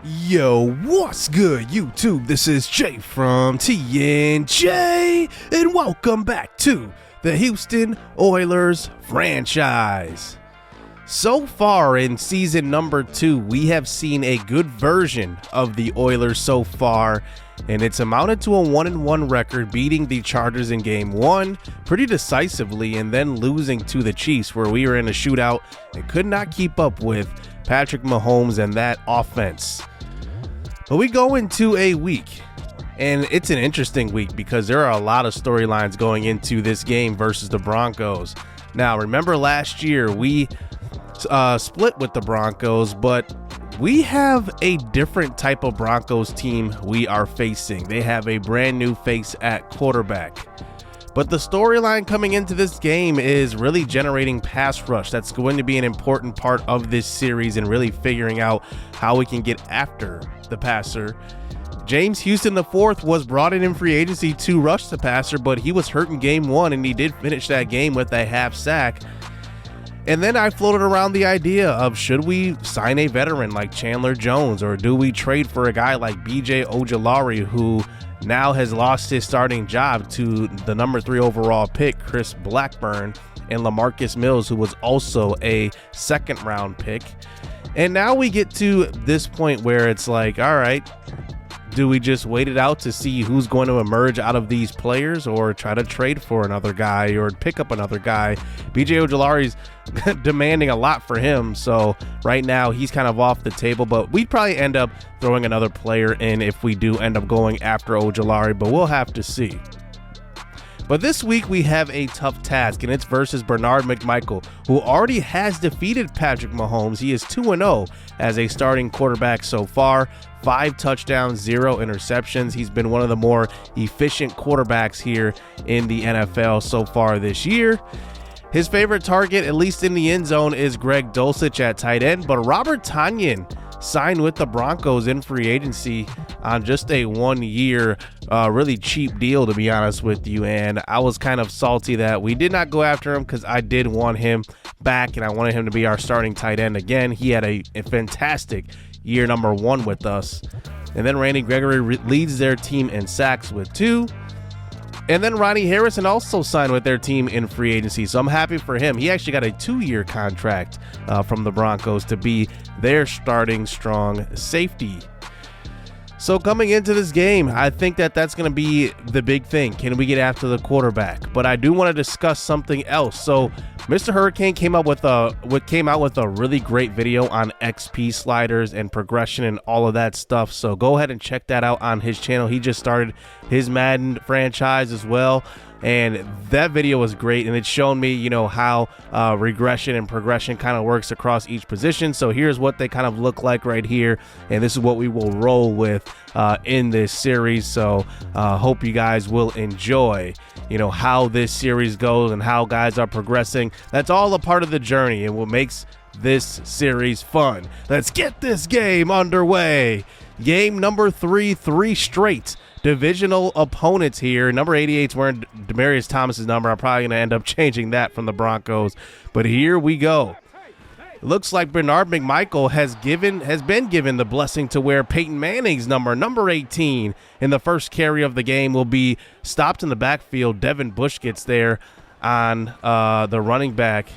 Yo, what's good, YouTube? This is Jay from TNJ, and welcome back to the Houston Oilers franchise. So far in season number 2, we have seen a good version of the Oilers so far, and it's amounted to a 1-1 record, beating the Chargers in game 1 pretty decisively and then losing to the Chiefs, where we were in a shootout and could not keep up with Patrick Mahomes and that offense. But we go into a week, and it's an interesting week because there are a lot of storylines going into this game versus the Broncos. Now, remember last year we split with the Broncos, but we have a different type of Broncos team we are facing. They have a brand new face at quarterback. But the storyline coming into this game is really generating pass rush. That's going to be an important part of this series and really figuring out how we can get after the passer. James Houston IV was brought in free agency to rush the passer, but he was hurt in game 1 and he did finish that game with a half sack. And then I floated around the idea of, should we sign a veteran like Chandler Jones, or do we trade for a guy like BJ Ojulari, who now has lost his starting job to the number 3 overall pick, Chris Blackburn, and LaMarcus Mills, who was also a second round pick. And now we get to this point where it's like, all right, do we just wait it out to see who's going to emerge out of these players, or try to trade for another guy or pick up another guy? BJ Ojulari's demanding a lot for him, so right now he's kind of off the table, but we'd probably end up throwing another player in if we do end up going after Ojulari, but we'll have to see. But this week we have a tough task, and it's versus Bernard McMichael, who already has defeated Patrick Mahomes. He is 2-0 as a starting quarterback so far. 5 touchdowns, 0 interceptions. He's been one of the more efficient quarterbacks here in the NFL so far this year. His favorite target, at least in the end zone, is Greg Dulcich at tight end, but Robert Tonyan signed with the Broncos in free agency on just a 1-year really cheap deal, to be honest with you, and I was kind of salty that we did not go after him because I did want him back and I wanted him to be our starting tight end again. He had a fantastic year number 1 with us. And then Randy Gregory leads their team in sacks with 2. And then Ronnie Harrison also signed with their team in free agency, so I'm happy for him. He actually got a 2-year contract from the Broncos to be their starting strong safety. So coming into this game, I think that that's going to be the big thing. Can we get after the quarterback? But I do want to discuss something else. So Mr. Hurricane came out with a really great video on XP sliders and progression and all of that stuff. So go ahead and check that out on his channel. He just started his Madden franchise as well, and that video was great, and it's shown me, you know, how regression and progression kind of works across each position. So here's what they kind of look like right here, and this is what we will roll with in this series. So hope you guys will enjoy, you know, how this series goes and how guys are progressing. That's all a part of the journey and what makes this series fun. Let's get this game underway. Game number 3, 3 straight divisional opponents here. Number 88's wearing Demaryius Thomas's number. I'm probably going to end up changing that from the Broncos, but here we go. It looks like Bernard McMichael has been given the blessing to wear Peyton Manning's number 18. In the first carry of the game will be stopped in the backfield. Devin Bush gets there on the running back.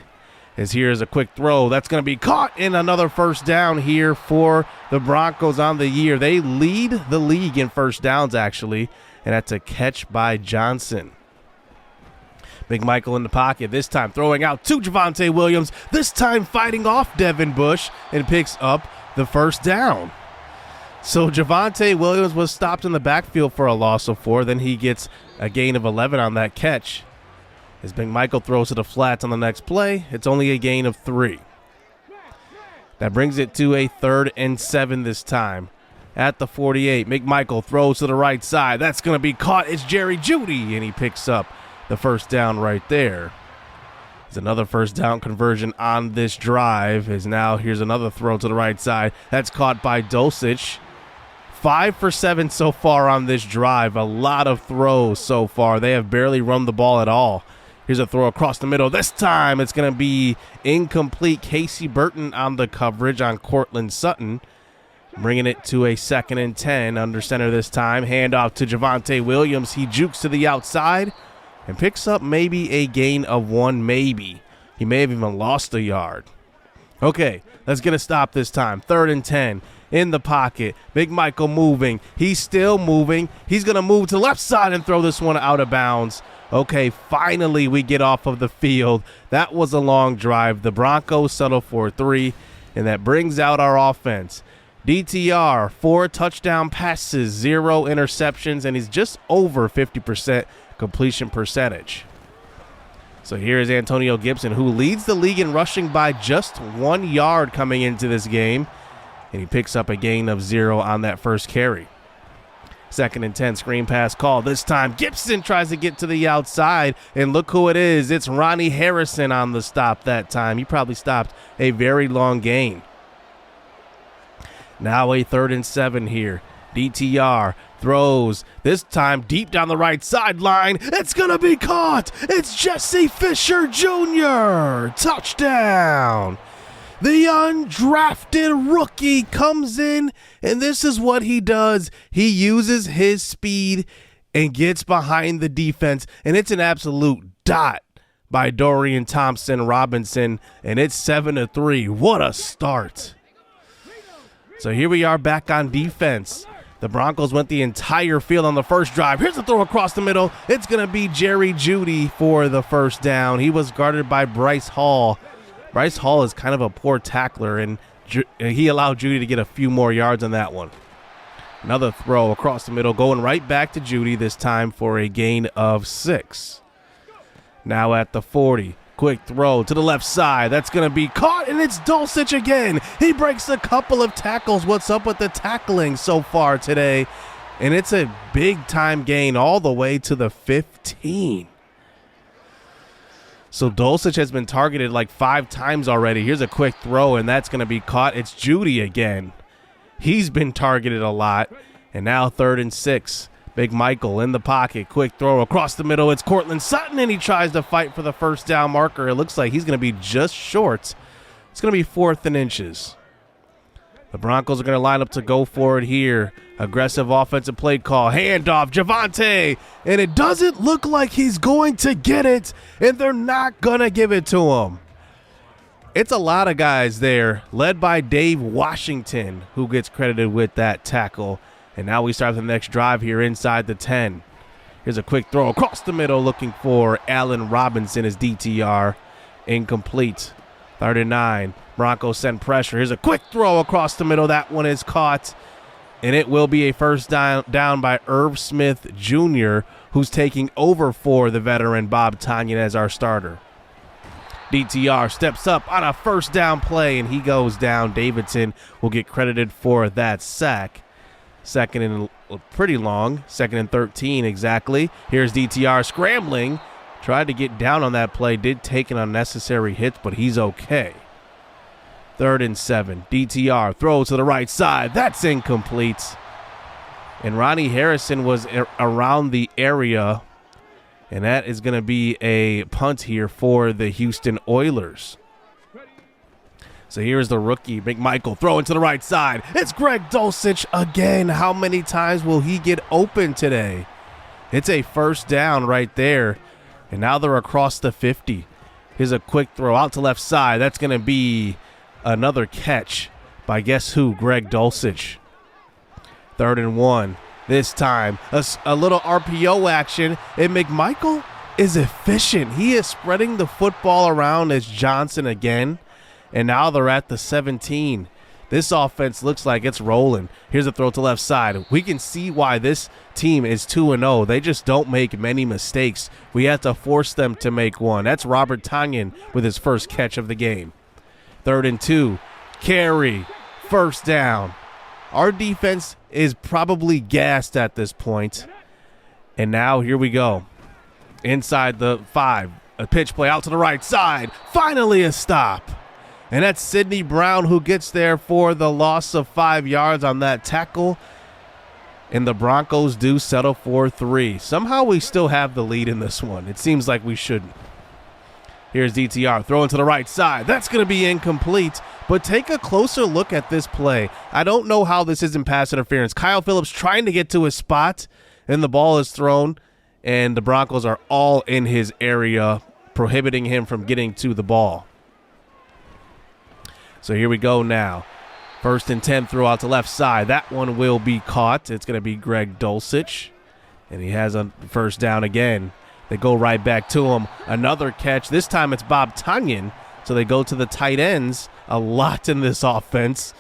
As here's a quick throw that's going to be caught in another first down here for the Broncos on the year. They lead the league in first downs, actually, and that's a catch by Johnson. McMichael in the pocket, this time throwing out to Javonte Williams, this time fighting off Devin Bush, and picks up the first down. So Javonte Williams was stopped in the backfield for a loss of 4. Then he gets a gain of 11 on that catch. As McMichael throws to the flats on the next play, it's only a gain of 3. That brings it to a 3rd and 7 this time. At the 48, McMichael throws to the right side. That's going to be caught. It's Jerry Jeudy, and he picks up the first down right there. There's another first down conversion on this drive. As now here's another throw to the right side. That's caught by Dulcich. 5 for 7 so far on this drive. A lot of throws so far. They have barely run the ball at all. Here's a throw across the middle. This time it's going to be incomplete. Casey Burton on the coverage on Cortland Sutton. Bringing it to a 2nd and 10 under center this time. Handoff to Javonte Williams. He jukes to the outside and picks up maybe a gain of 1, maybe. He may have even lost a yard. Okay, let's get a stop this time. 3rd and 10 in the pocket. Big Michael moving. He's still moving. He's going to move to the left side and throw this one out of bounds. Okay, finally we get off of the field. That was a long drive. The Broncos settle for 3, and that brings out our offense. DTR, 4 touchdown passes, 0 interceptions, and he's just over 50% completion percentage. So here's Antonio Gibson, who leads the league in rushing by just 1 yard coming into this game, and he picks up a gain of 0 on that first carry. 2nd and 10, screen pass call. This time Gibson tries to get to the outside, and look who it is. It's Ronnie Harrison on the stop that time. He probably stopped a very long gain. Now a 3rd and 7 here. DTR throws, this time deep down the right sideline. It's going to be caught. It's Jesse Fisher Jr. Touchdown. The undrafted rookie comes in, and this is what he does. He uses his speed and gets behind the defense, and it's an absolute dot by Dorian Thompson-Robinson, and it's 7-3. What a start. So here we are back on defense. The Broncos went the entire field on the first drive. Here's the throw across the middle. It's going to be Jerry Jeudy for the first down. He was guarded by Bryce Hall. Bryce Hall is kind of a poor tackler, and he allowed Jeudy to get a few more yards on that one. Another throw across the middle, going right back to Jeudy, this time for a gain of 6. Now at the 40. Quick throw to the left side. That's going to be caught, and it's Dulcich again. He breaks a couple of tackles. What's up with the tackling so far today? And it's a big-time gain all the way to the 15. So Dulcich has been targeted like 5 times already. Here's a quick throw, and that's going to be caught. It's Jeudy again. He's been targeted a lot. And now 3rd and 6. Big Michael in the pocket. Quick throw across the middle. It's Cortland Sutton, and he tries to fight for the first down marker. It looks like he's going to be just short. It's going to be 4th and inches. The Broncos are going to line up to go for it here. Aggressive offensive play call. Handoff, Javonte. And it doesn't look like he's going to get it, and they're not going to give it to him. It's a lot of guys there, led by Dave Washington, who gets credited with that tackle. And now we start the next drive here inside the 10. Here's a quick throw across the middle, looking for Allen Robinson as DTR. Incomplete. 3rd and 9. Broncos send pressure. Here's a quick throw across the middle. That one is caught. And it will be a first down by Irv Smith Jr., who's taking over for the veteran Bob Tonyan as our starter. DTR steps up on a first down play, and he goes down. Davidson will get credited for that sack. 2nd and pretty long. 2nd and 13 exactly. Here's DTR scrambling. Tried to get down on that play. Did take an unnecessary hit, but he's okay. 3rd and 7. DTR throws to the right side. That's incomplete. And Ronnie Harrison was around the area. And that is going to be a punt here for the Houston Oilers. So here's the rookie, Big Michael, throwing to the right side. It's Greg Dulcich again. How many times will he get open today? It's a first down right there. And now they're across the 50. Here's a quick throw out to left side. That's going to be another catch by guess who? Greg Dulcich. 3rd and 1. This time, a little RPO action. And McMichael is efficient. He is spreading the football around as Johnson again. And now they're at the 17. This offense looks like it's rolling. Here's a throw to left side. We can see why this team is 2-0. They just don't make many mistakes. We have to force them to make one. That's Robert Tonyan with his first catch of the game. 3rd and 2. Carry. First down. Our defense is probably gassed at this point. And now here we go. Inside the 5. A pitch play out to the right side. Finally a stop. And that's Sidney Brown who gets there for the loss of 5 yards on that tackle. And the Broncos do settle for 3. Somehow we still have the lead in this one. It seems like we shouldn't. Here's DTR throwing to the right side. That's going to be incomplete, but take a closer look at this play. I don't know how this isn't pass interference. Kyle Phillips trying to get to his spot, and the ball is thrown, and the Broncos are all in his area, prohibiting him from getting to the ball. So here we go now. 1st and 10 throw out to left side. That one will be caught. It's going to be Greg Dulcich, and he has a first down again. They go right back to him. Another catch. This time it's Bob Tonyan. So they go to the tight ends a lot in this offense,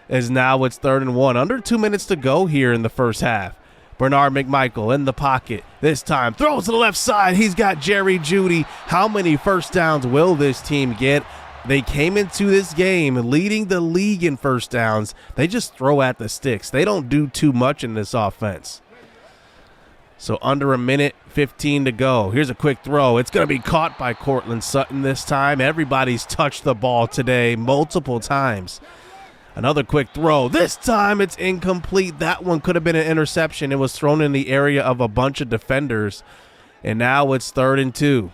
as now it's 3rd and 1. Under 2 minutes to go here in the first half. Bernard McMichael in the pocket. This time throws to the left side. He's got Jerry Jeudy. How many first downs will this team get? They came into this game leading the league in first downs. They just throw at the sticks. They don't do too much in this offense. So under a minute, 15 to go. Here's a quick throw. It's going to be caught by Cortland Sutton this time. Everybody's touched the ball today multiple times. Another quick throw. This time it's incomplete. That one could have been an interception. It was thrown in the area of a bunch of defenders. And now it's 3rd and 2.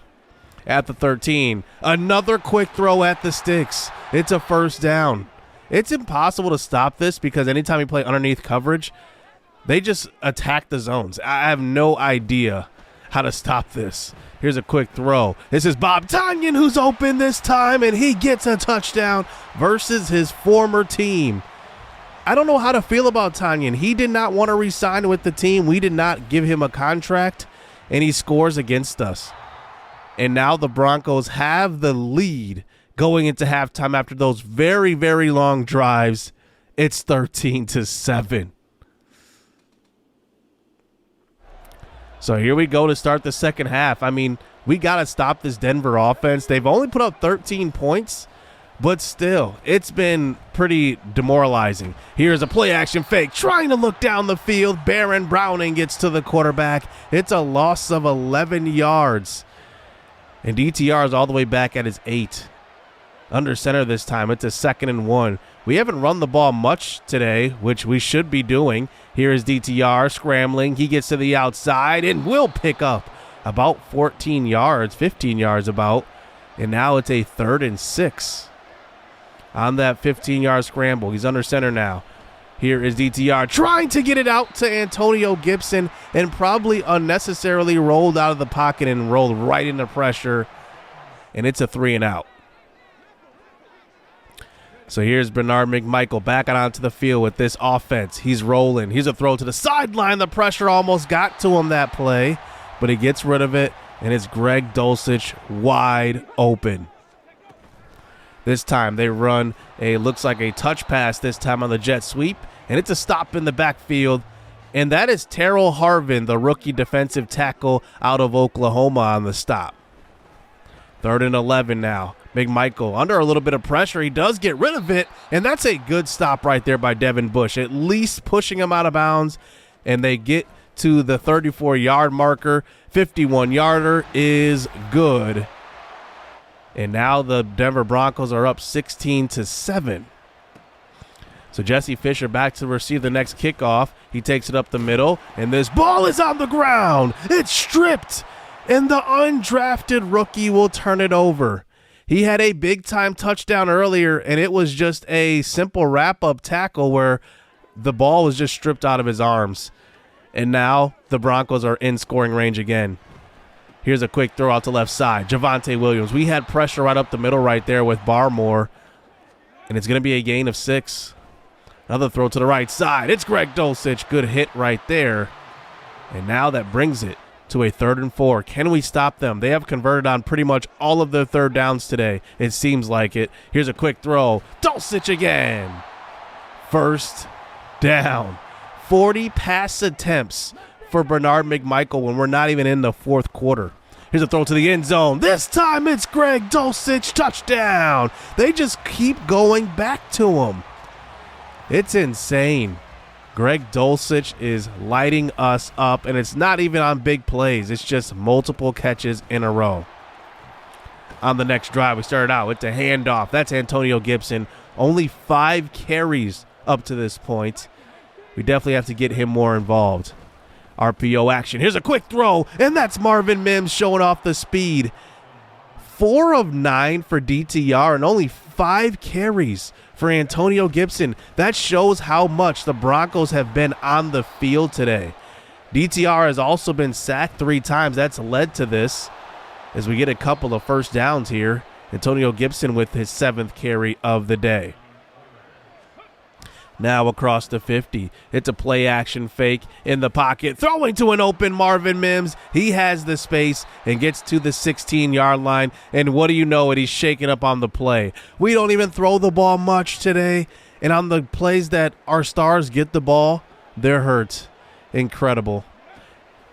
At the 13, another quick throw at the sticks. It's a first down. It's impossible to stop this because anytime you play underneath coverage, they just attack the zones. I have no idea how to stop this. Here's a quick throw. This is Bob Tonyan who's open this time, and he gets a touchdown versus his former team. I don't know how to feel about Tonyan. He did not want to re-sign with the team. We did not give him a contract, and he scores against us. And now the Broncos have the lead going into halftime after those very, very long drives. It's 13-7. So here we go to start the second half. I mean, we got to stop this Denver offense. They've only put up 13 points, but still, it's been pretty demoralizing. Here's a play-action fake, trying to look down the field. Baron Browning gets to the quarterback. It's a loss of 11 yards. And DTR is all the way back at his 8. Under center this time. It's a 2nd and 1. We haven't run the ball much today, which we should be doing. Here is DTR scrambling. He gets to the outside and will pick up about 14 yards, 15 yards about. And now it's a 3rd and 6. On that 15-yard scramble, he's under center now. Here is DTR trying to get it out to Antonio Gibson and probably unnecessarily rolled out of the pocket and rolled right into pressure. And it's a 3 and out. So here's Bernard McMichael back out onto the field with this offense. He's rolling. Here's a throw to the sideline. The pressure almost got to him that play, but he gets rid of it, and it's Greg Dulcich wide open. This time they run looks like a touch pass this time on the jet sweep, and it's a stop in the backfield. And that is Terrell Harvin, the rookie defensive tackle out of Oklahoma on the stop. 3rd and 11 now. McMichael under a little bit of pressure. He does get rid of it, and that's a good stop right there by Devin Bush, at least pushing him out of bounds, and they get to the 34-yard marker. 51-yarder is good. And now the Denver Broncos are up 16-7. So Jesse Fisher back to receive the next kickoff. He takes it up the middle, and this ball is on the ground. It's stripped, and the undrafted rookie will turn it over. He had a big-time touchdown earlier, and it was just a simple wrap-up tackle where the ball was just stripped out of his arms. And now the Broncos are in scoring range again. Here's a quick throw out to left side. Javonte Williams. We had pressure right up the middle right there with Barmore, and it's going to be a gain of 6. Another throw to the right side. It's Greg Dulcich. Good hit right there. And now that brings it to a 3rd and 4. Can we stop them? They have converted on pretty much all of their third downs today. It seems like it. Here's a quick throw. Dulcich again. First down. 40 pass attempts for Bernard McMichael when we're not even in the fourth quarter. Here's a throw to the end zone. This time it's Greg Dulcich. Touchdown. They just keep going back to him. It's insane. Greg Dulcich is lighting us up, and it's not even on big plays. It's just multiple catches in a row. On the next drive, we started out with a handoff. That's Antonio Gibson. Only 5 carries up to this point. We definitely have to get him more involved. RPO action. Here's a quick throw, and that's Marvin Mims showing off the speed. 4 of 9 for DTR and only 5 carries for Antonio Gibson. That shows how much the Broncos have been on the field today. DTR has also been sacked 3 times. That's led to this as we get a couple of first downs here. Antonio Gibson with his 7th carry of the day. Now across the 50. It's a play action fake in the pocket. Throwing to an open Marvin Mims. He has the space and gets to the 16-yard line. And what do you know it? He's shaking up on the play. We don't even throw the ball much today. And on the plays that our stars get the ball, they're hurt. Incredible.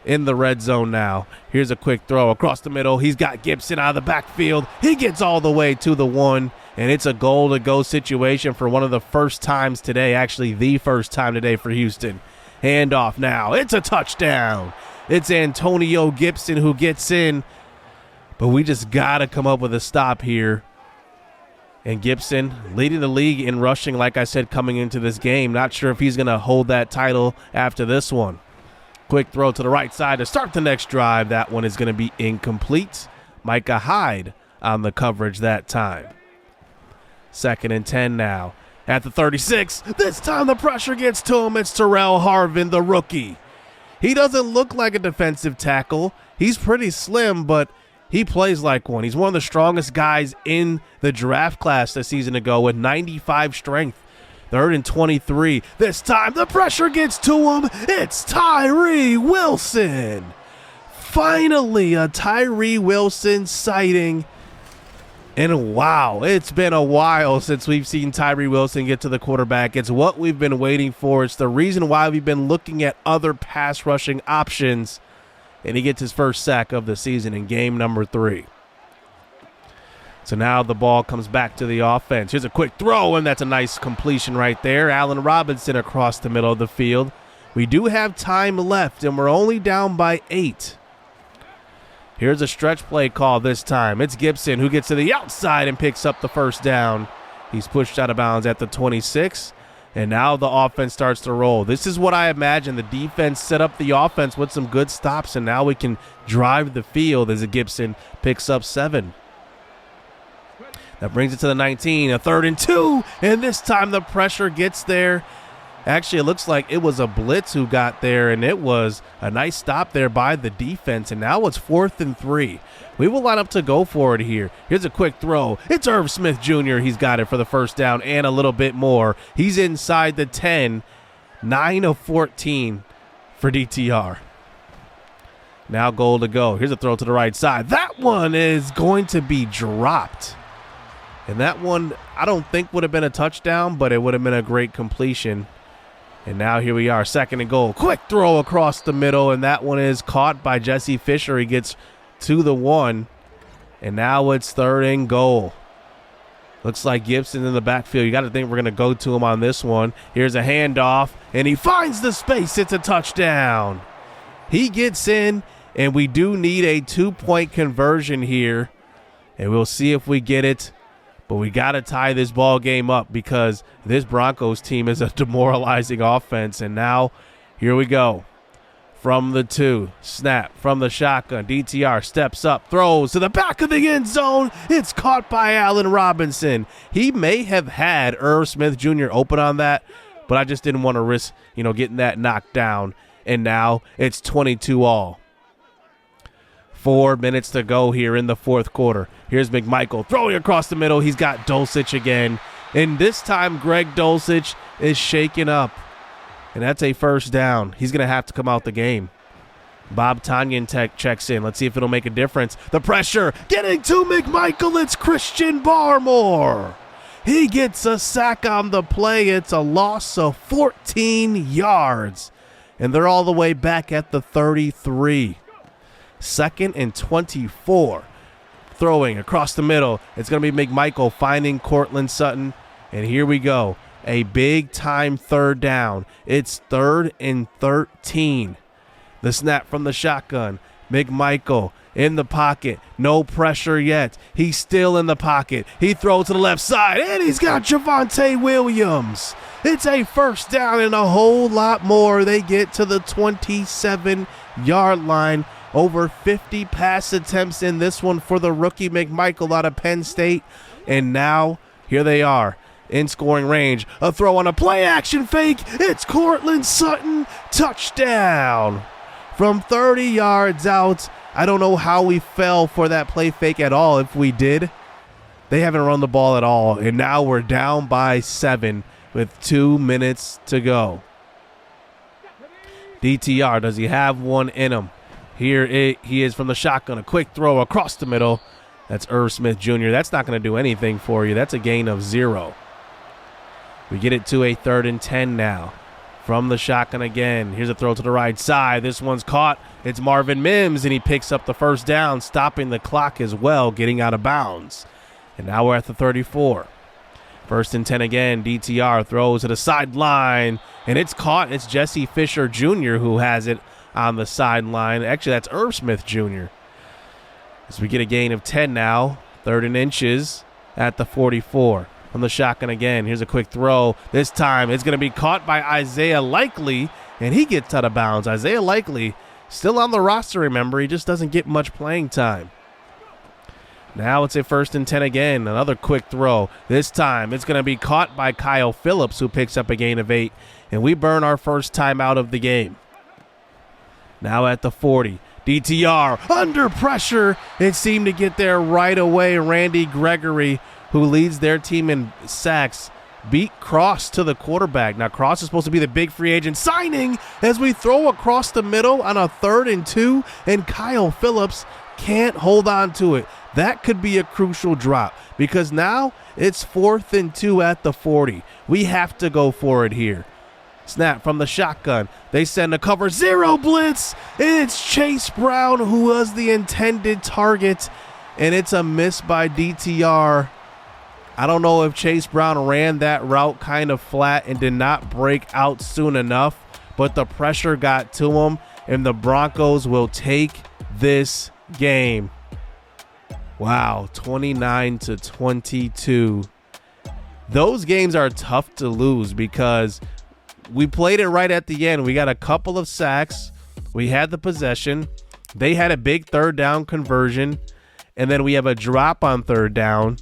In the red zone now. Here's a quick throw across the middle. He's got Gibson out of the backfield. He gets all the way to the 1. And it's a goal-to-go situation for one of the first times today, actually the first time today for Houston. Handoff now. It's a touchdown. It's Antonio Gibson who gets in. But we just got to come up with a stop here. And Gibson leading the league in rushing, like I said, coming into this game. Not sure if he's going to hold that title after this one. Quick throw to the right side to start the next drive. That one is going to be incomplete. Micah Hyde on the coverage that time. 2nd and 10 now. At the 36, this time the pressure gets to him. It's Terrell Harvin, the rookie. He doesn't look like a defensive tackle. He's pretty slim, but he plays like one. He's one of the strongest guys in the draft class a season ago with 95 strength. 3rd and 23. This time the pressure gets to him. It's Tyree Wilson. Finally, a Tyree Wilson sighting. And wow, it's been a while since we've seen Tyree Wilson get to the quarterback. It's what we've been waiting for. It's the reason why we've been looking at other pass rushing options. And he gets his first sack of the season in game number 3. So now the ball comes back to the offense. Here's a quick throw, and that's a nice completion right there. Allen Robinson across the middle of the field. We do have time left, and we're only down by 8. Here's a stretch play call this time. It's Gibson who gets to the outside and picks up the first down. He's pushed out of bounds at the 26, and now the offense starts to roll. This is what I imagine. The defense set up the offense with some good stops, and now we can drive the field as Gibson picks up 7. That brings it to the 19, a 3rd and 2, and this time the pressure gets there. Actually, it looks like it was a blitz who got there, and it was a nice stop there by the defense, and now it's 4th and 3. We will line up to go for it here. Here's a quick throw. It's Irv Smith Jr. He's got it for the first down and a little bit more. He's inside the 10, 9 of 14 for DTR. Now goal to go. Here's a throw to the right side. That one is going to be dropped. And that one I don't think would have been a touchdown, but it would have been a great completion. And now here we are, 2nd and goal. Quick throw across the middle, and that one is caught by Jesse Fisher. He gets to the 1, and now it's 3rd and goal. Looks like Gibson in the backfield. You got to think we're going to go to him on this one. Here's a handoff, and he finds the space. It's a touchdown. He gets in, and we do need a 2-point conversion here, and we'll see if we get it. But we got to tie this ball game up because this Broncos team is a demoralizing offense. And now here we go. From the 2, snap from the shotgun. DTR steps up, throws to the back of the end zone. It's caught by Allen Robinson. He may have had Irv Smith Jr. open on that, but I just didn't want to risk, getting that knocked down. And now it's 22-all. 4 minutes to go here in the 4th quarter. Here's McMichael throwing across the middle. He's got Dulcich again. And this time Greg Dulcich is shaken up. And that's a first down. He's going to have to come out the game. Bob Tanyan checks in. Let's see if it'll make a difference. The pressure getting to McMichael. It's Christian Barmore. He gets a sack on the play. It's a loss of 14 yards. And they're all the way back at the 33. 2nd and 24. Throwing across the middle. It's going to be McMichael finding Cortland Sutton. And here we go. A big-time 3rd down. It's 3rd and 13. The snap from the shotgun. McMichael in the pocket. No pressure yet. He's still in the pocket. He throws to the left side, and he's got Javonte Williams. It's a first down and a whole lot more. They get to the 27-yard line Over 50 pass attempts in this one for the rookie McMichael out of Penn State. And now here they are in scoring range. A throw on a play action fake. It's Cortland Sutton. Touchdown from 30 yards out. I don't know how we fell for that play fake at all. If we did, they haven't run the ball at all. And now we're down by 7 with 2 minutes to go. DTR, does he have one in him? Here he is from the shotgun. A quick throw across the middle. That's Irv Smith Jr. That's not going to do anything for you. That's a gain of 0. We get it to a 3rd and 10 now. From the shotgun again. Here's a throw to the right side. This one's caught. It's Marvin Mims, and he picks up the first down, stopping the clock as well, getting out of bounds. And now we're at the 34. 1st and 10 again. DTR throws to the sideline, and it's caught. It's Jesse Fisher Jr. who has it on the sideline. Actually, that's Irv Smith Jr. As we get a gain of 10 now. 3rd and inches at the 44. From the shotgun again. Here's a quick throw. This time it's going to be caught by Isaiah Likely, and he gets out of bounds. Isaiah Likely still on the roster, remember. He just doesn't get much playing time. Now it's a 1st and 10 again. Another quick throw. This time it's going to be caught by Kyle Phillips, who picks up a gain of 8, and we burn our first time out of the game. Now at the 40. DTR under pressure. It seemed to get there right away. Randy Gregory, who leads their team in sacks, beat Cross to the quarterback. Now Cross is supposed to be the big free agent signing as we throw across the middle on a 3rd and 2, and Kyle Phillips can't hold on to it. That could be a crucial drop because now it's 4th and 2 at the 40. We have to go for it here. Snap from the shotgun. They send a cover 0 blitz. It's Chase Brown who was the intended target, and it's a miss by DTR. I don't know if Chase Brown ran that route kind of flat and did not break out soon enough, but the pressure got to him, and the Broncos will take this game. Wow, 29-22. Those games are tough to lose because we played it right at the end. We got a couple of sacks. We had the possession. They had a big 3rd down conversion, and then we have a drop on 3rd down.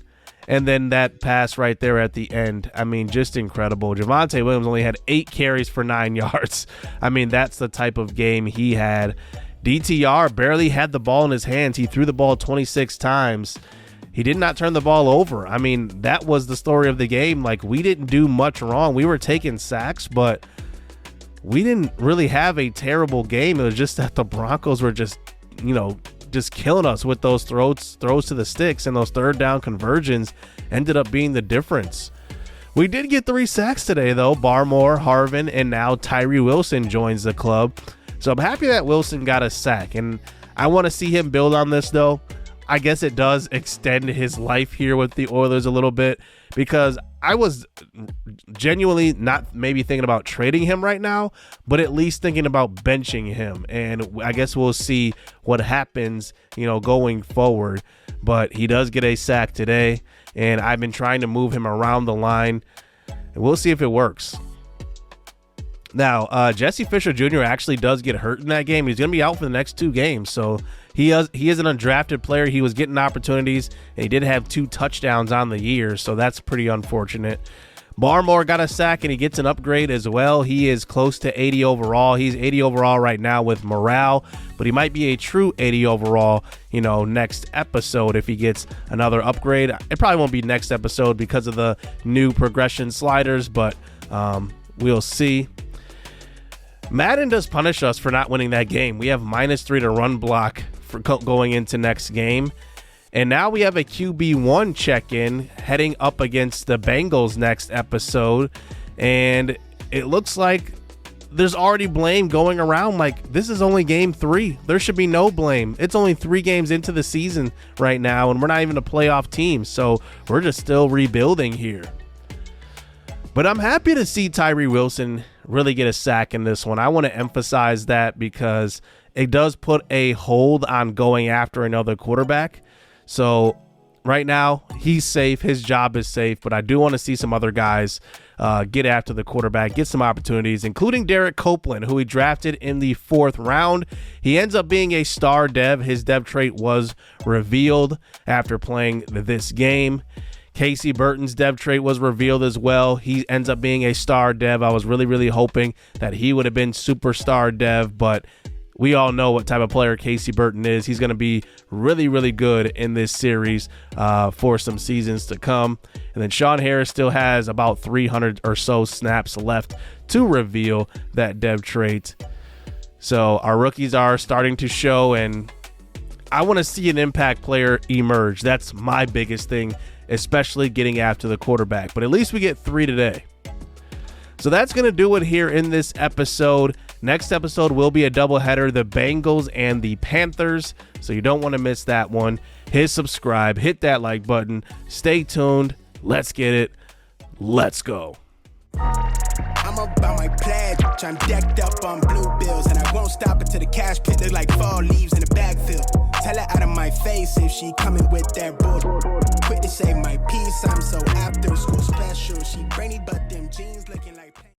And then that pass right there at the end. I mean, just incredible. Javonte Williams only had 8 carries for 9 yards. I mean, that's the type of game he had. DTR barely had the ball in his hands. He threw the ball 26 times. He did not turn the ball over. I mean, that was the story of the game. Like, we didn't do much wrong. We were taking sacks, but we didn't really have a terrible game. It was just that the Broncos were just killing us with those throws to the sticks, and those 3rd down conversions ended up being the difference. We did get 3 sacks today, though. Barmore, Harvin, and now Tyree Wilson joins the club. So I'm happy that Wilson got a sack, and I want to see him build on this, though. I guess it does extend his life here with the Oilers a little bit, because I was genuinely not maybe thinking about trading him right now, but at least thinking about benching him. And I guess we'll see what happens, going forward. But he does get a sack today, and I've been trying to move him around the line, and we'll see if it works. Now, Jesse Fisher Jr. actually does get hurt in that game. He's going to be out for the next 2 games, so he is an undrafted player. He was getting opportunities, and he did have 2 touchdowns on the year, so that's pretty unfortunate. Barmore got a sack, and he gets an upgrade as well. He is close to 80 overall. He's 80 overall right now with morale, but he might be a true 80 overall, next episode if he gets another upgrade. It probably won't be next episode because of the new progression sliders, but we'll see. Madden does punish us for not winning that game. We have -3 to run block for going into next game. And now we have a QB1 check-in heading up against the Bengals next episode. And it looks like there's already blame going around. Like, this is only game 3. There should be no blame. It's only 3 games into the season right now, and we're not even a playoff team. So we're just still rebuilding here. But I'm happy to see Tyree Wilson really get a sack in this one. I want to emphasize that because it does put a hold on going after another quarterback. So right now, he's safe. His job is safe, but I do want to see some other guys get after the quarterback, get some opportunities, including Derek Copeland, who he drafted in the 4th round. He ends up being a star dev. His dev trait was revealed after playing this game. Casey Burton's dev trait was revealed as well. He ends up being a star dev. I was really hoping that he would have been superstar dev, but we all know what type of player Casey Burton is. He's going to be really good in this series for some seasons to come. And then Sean Harris still has about 300 or so snaps left to reveal that dev trait. So our rookies are starting to show, and I want to see an impact player emerge. That's my biggest thing, especially getting after the quarterback. But at least we get 3 today. So that's going to do it here in this episode. Next episode will be a doubleheader, the Bengals and the Panthers. So you don't want to miss that one. Hit subscribe, hit that like button. Stay tuned. Let's get it. Let's go. I'm about my pledge. I'm decked up on blue bills, and I won't stop until the cash pit look like fall leaves in the backfield. Tell her out of my face if she coming with that bull. Quit to say my piece. I'm so after school special. She brainy, but them jeans looking like.